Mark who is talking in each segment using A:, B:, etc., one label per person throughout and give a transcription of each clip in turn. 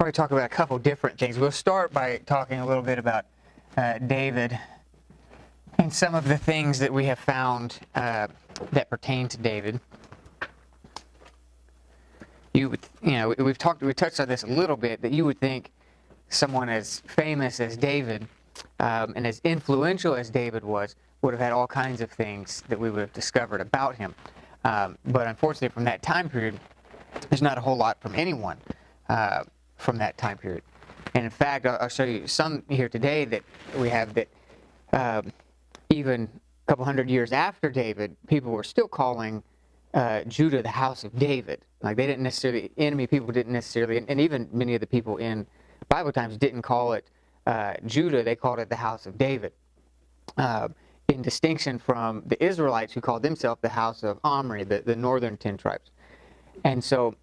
A: probably talk about a couple different things. We'll start by talking a little bit about David and some of the things that we have found that pertain to David. We've touched on this a little bit, that you would think someone as famous as David and as influential as David was would have had all kinds of things that we would have discovered about him. But unfortunately, from that time period, there's not a whole lot from anyone from that time period. And in fact, I'll show you some here today that we have that even a couple hundred years after David, people were still calling Judah the house of David. Like, they didn't necessarily, enemy people didn't necessarily, and even many of the people in Bible times didn't call it Judah, they called it the house of David. In distinction from the Israelites, who called themselves the house of Omri, the northern 10 tribes. And so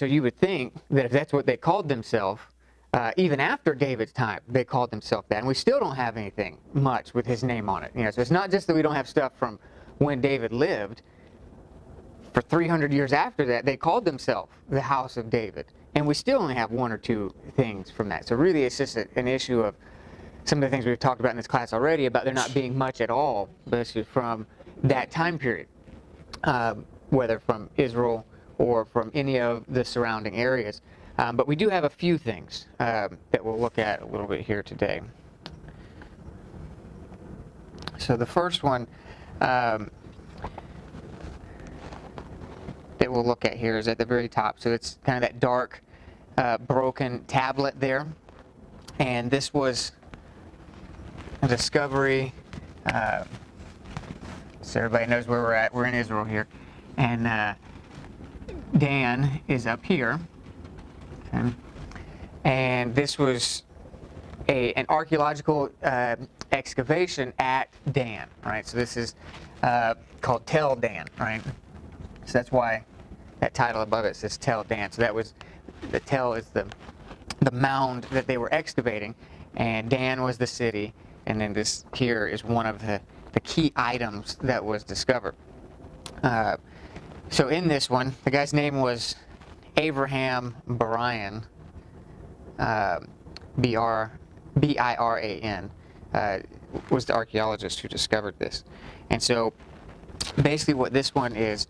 A: you would think that if that's what they called themselves, even after David's time, they called themselves that. And we still don't have anything much with his name on it. So it's not just that we don't have stuff from when David lived. For 300 years after that, they called themselves the house of David. And we still only have one or two things from that. So really, it's just an issue of some of the things we've talked about in this class already, about there not being much at all, basically, from that time period, whether from Israel or from any of the surrounding areas. But we do have a few things that we'll look at a little bit here today. So the first one that we'll look at here is at the very top. So it's kind of that dark, broken tablet there. And this was a discovery. So everybody knows where we're at. We're in Israel here. And Dan is up here. Okay. And this was an archaeological excavation at Dan, right? So this is called Tel Dan, right? So that's why that title above it says Tel Dan. So that was, the Tel is the mound that they were excavating, and Dan was the city, and then this here is one of the key items that was discovered. So in this one, the guy's name was Abraham Barian, B-I-R-A-N, was the archaeologist who discovered this. And so basically what this one is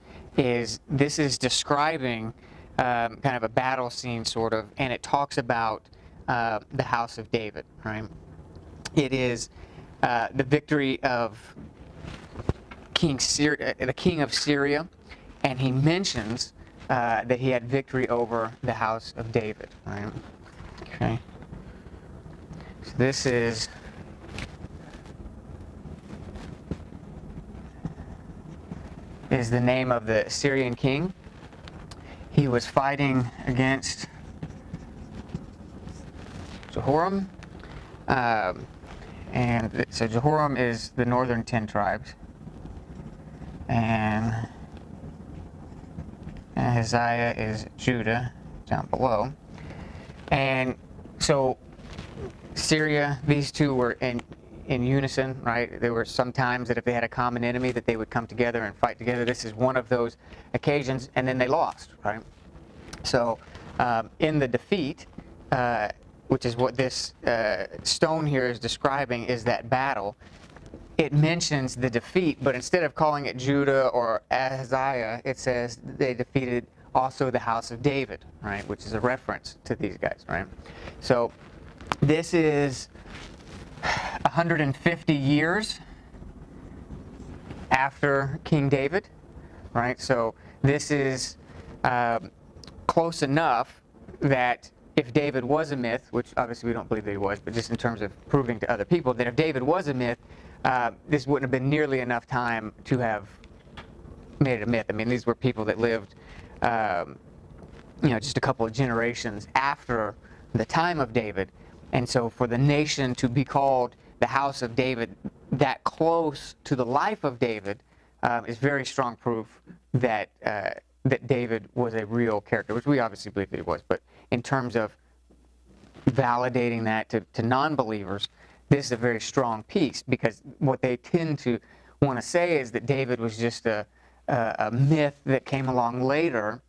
A: this is describing kind of a battle scene, sort of, and it talks about the house of David, right? It is the victory of the king of Syria, and he mentions that he had victory over the house of David, right? Okay. So this is the name of the Syrian king. He was fighting against Jehoram. And so Jehoram is the northern 10 tribes. And Ahaziah is Judah, down below. And so Syria, these two were in unison, right? There were some times that if they had a common enemy that they would come together and fight together. This is one of those occasions, and then they lost, right? So in the defeat, which is what this stone here is describing, is that battle. It mentions the defeat, but instead of calling it Judah or Ahaziah, it says they defeated also the house of David, right? Which is a reference to these guys, right? So this is 150 years after King David, right? So this is close enough that if David was a myth, which obviously we don't believe that he was, but just in terms of proving to other people that if David was a myth, this wouldn't have been nearly enough time to have made it a myth. I mean, these were people that lived, just a couple of generations after the time of David. And so for the nation to be called the house of David that close to the life of David is very strong proof that that David was a real character, which we obviously believe that he was. But in terms of validating that to non-believers, this is a very strong piece, because what they tend to want to say is that David was just a myth that came along later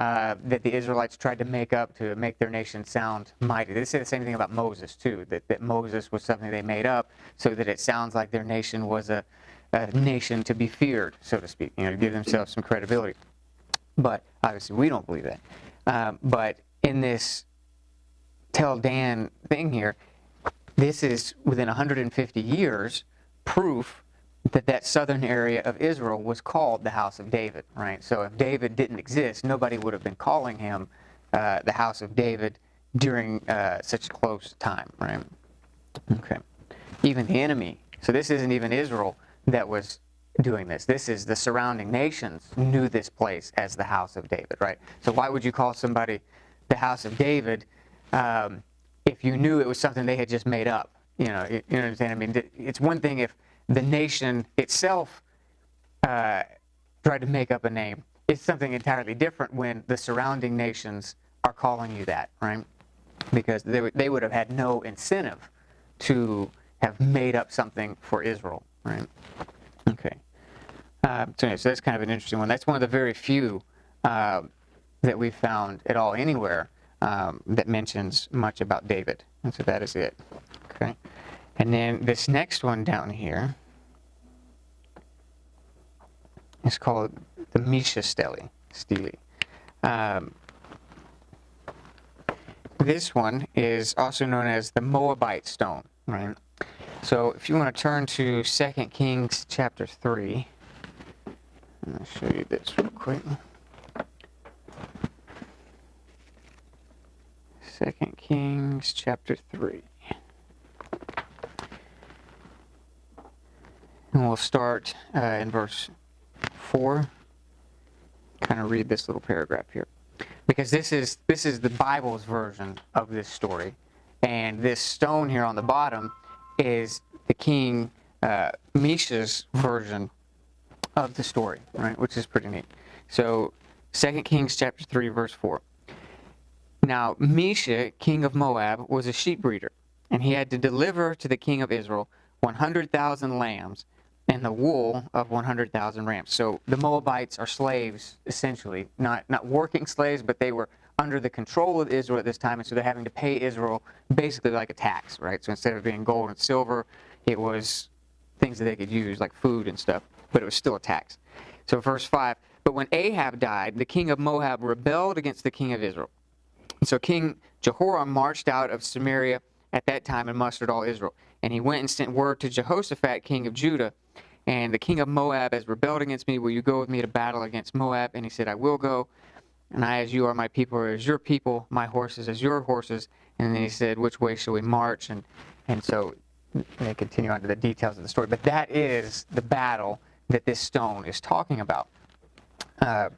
A: that the Israelites tried to make up to make their nation sound mighty. They say the same thing about Moses, too, that Moses was something they made up so that it sounds like their nation was a nation to be feared, so to speak, to give themselves some credibility. But obviously we don't believe that. But in this Tell Dan thing here, this is within 150 years proof that southern area of Israel was called the house of David, right? So if David didn't exist, nobody would have been calling him the house of David during such close time, right? Okay. Even the enemy. So this isn't even Israel that was doing this. This is the surrounding nations knew this place as the house of David, right? So why would you call somebody the house of David if you knew it was something they had just made up? You know what I'm saying? I mean, it's one thing if the nation itself tried to make up a name. It's something entirely different when the surrounding nations are calling you that, right? Because they would have had no incentive to have made up something for Israel, right? Okay. So that's kind of an interesting one. That's one of the very few that we've found at all anywhere that mentions much about David. And so that is it. Okay. And then this next one down here is called the Misha Stele. This one is also known as the Moabite stone, right? So if you want to turn to 2 Kings chapter 3, I'll show you this real quick. 2 Kings chapter 3. And we'll start in verse 4. Kind of read this little paragraph here. Because this is the Bible's version of this story. And this stone here on the bottom is the king Misha's version of the story, right? Which is pretty neat. So 2 Kings chapter 3, verse 4. Now Misha, king of Moab, was a sheep breeder, and he had to deliver to the king of Israel 100,000 lambs and the wool of 100,000 rams. So the Moabites are slaves, essentially, not working slaves, but they were under the control of Israel at this time, and so they're having to pay Israel basically like a tax, right? So instead of being gold and silver, it was things that they could use, like food and stuff, but it was still a tax. So verse 5, but when Ahab died, the king of Moab rebelled against the king of Israel. And so King Jehoram marched out of Samaria at that time and mustered all Israel. And he went and sent word to Jehoshaphat, king of Judah, and the king of Moab has rebelled against me. Will you go with me to battle against Moab? And he said, I will go. And I, as you are my people, are as your people, my horses as your horses. And then he said, which way shall we march? And so they continue on to the details of the story. But that is the battle that this stone is talking about. And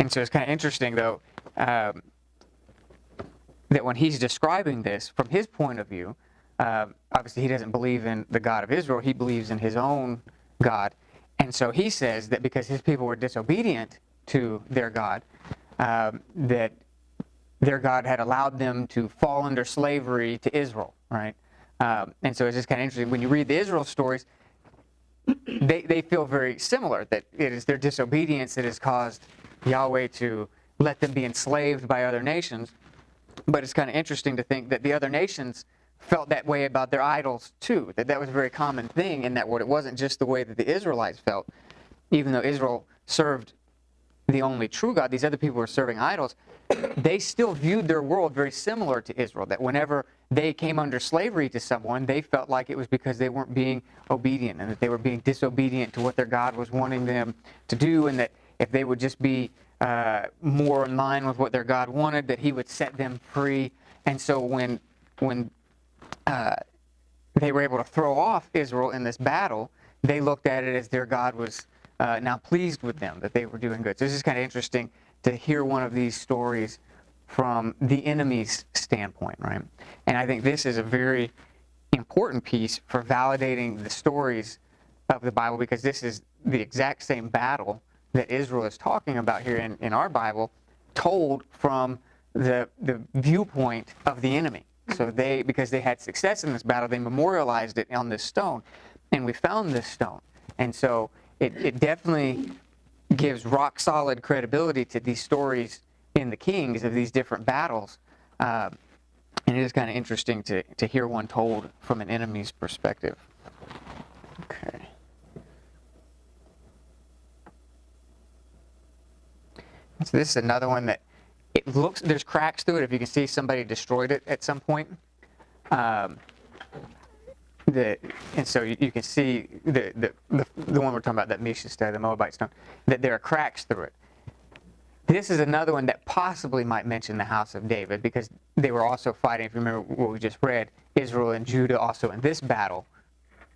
A: so it's kind of interesting, though, that when he's describing this from his point of view, obviously he doesn't believe in the God of Israel. He believes in his own God. And so he says that because his people were disobedient to their God, that their God had allowed them to fall under slavery to Israel, right? And so it's just kind of interesting. When you read the Israel stories, they feel very similar, that it is their disobedience that has caused Yahweh to let them be enslaved by other nations. But it's kind of interesting to think that the other nations felt that way about their idols too, that was a very common thing in that world. It wasn't just the way that the Israelites felt. Even though Israel served the only true God, these other people were serving idols, they still viewed their world very similar to Israel, that whenever they came under slavery to someone, they felt like it was because they weren't being obedient and that they were being disobedient to what their God was wanting them to do, and that if they would just be more in line with what their God wanted, that he would set them free. And so when they were able to throw off Israel in this battle, they looked at it as their God was now pleased with them, that they were doing good. So this is kind of interesting to hear one of these stories from the enemy's standpoint, right? And I think this is a very important piece for validating the stories of the Bible, because this is the exact same battle that Israel is talking about here in our Bible, told from the viewpoint of the enemy. So because they had success in this battle, they memorialized it on this stone, and we found this stone. And so it definitely gives rock solid credibility to these stories in the Kings of these different battles. And it is kind of interesting to hear one told from an enemy's perspective. Okay. So this is another one that it looks, there's cracks through it. If you can see, somebody destroyed it at some point. And so you can see the one we're talking about, that Mesha stone, the Moabite stone, that there are cracks through it. This is another one that possibly might mention the house of David, because they were also fighting, if you remember what we just read, Israel and Judah also in this battle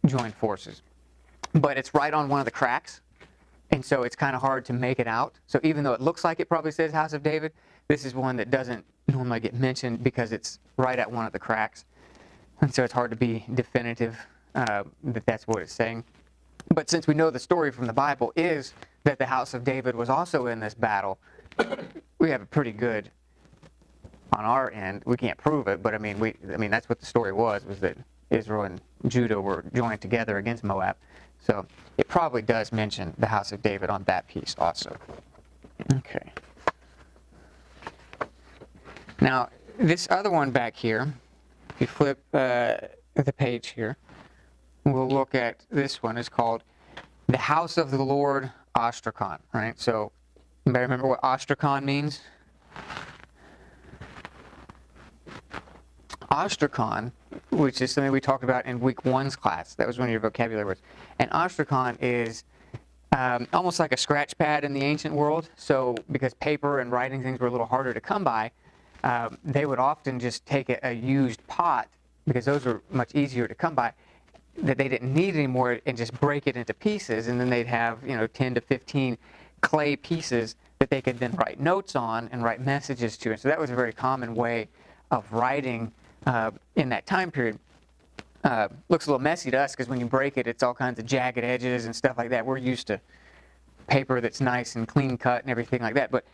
A: joined forces. But it's right on one of the cracks, and so it's kind of hard to make it out. So even though it looks like it probably says house of David, this is one that doesn't normally get mentioned because it's right at one of the cracks. And so it's hard to be definitive that that's what it's saying. But since we know the story from the Bible is that the house of David was also in this battle, we have a pretty good, on our end, we can't prove it, but I mean that's what the story was that Israel and Judah were joined together against Moab. So it probably does mention the house of David on that piece also. Okay. Now, this other one back here, if you flip the page here, we'll look at this one. It's called the house of the Lord Ostrakhan, right? So, anybody remember what Ostrakhan means? Ostrakhan, which is something we talked about in week 1's class. That was one of your vocabulary words. And Ostrakhan is almost like a scratch pad in the ancient world. So because paper and writing things were a little harder to come by, they would often just take a used pot, because those were much easier to come by, that they didn't need anymore, and just break it into pieces. And then they'd have 10 to 15 clay pieces that they could then write notes on and write messages to. And so that was a very common way of writing in that time period. Looks a little messy to us because when you break it, it's all kinds of jagged edges and stuff like that. We're used to paper that's nice and clean cut and everything like that. But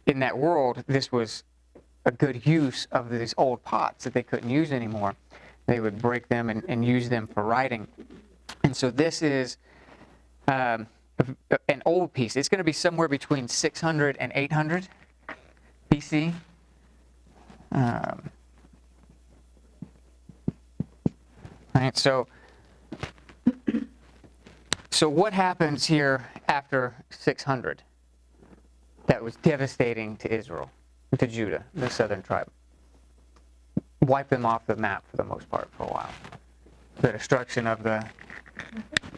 A: in that world, this was a good use of these old pots that they couldn't use anymore. They would break them and use them for writing. And so this is an old piece. It's going to be somewhere between 600 and 800 BC. Right, so what happens here after 600 that was devastating to Israel, to Judah, the southern tribe? Wipe them off the map for the most part for a while. The destruction of the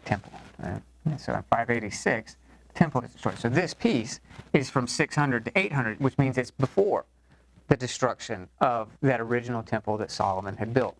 A: temple. Right? And so in 586, the temple is destroyed. So this piece is from 600 to 800, which means it's before the destruction of that original temple that Solomon had built.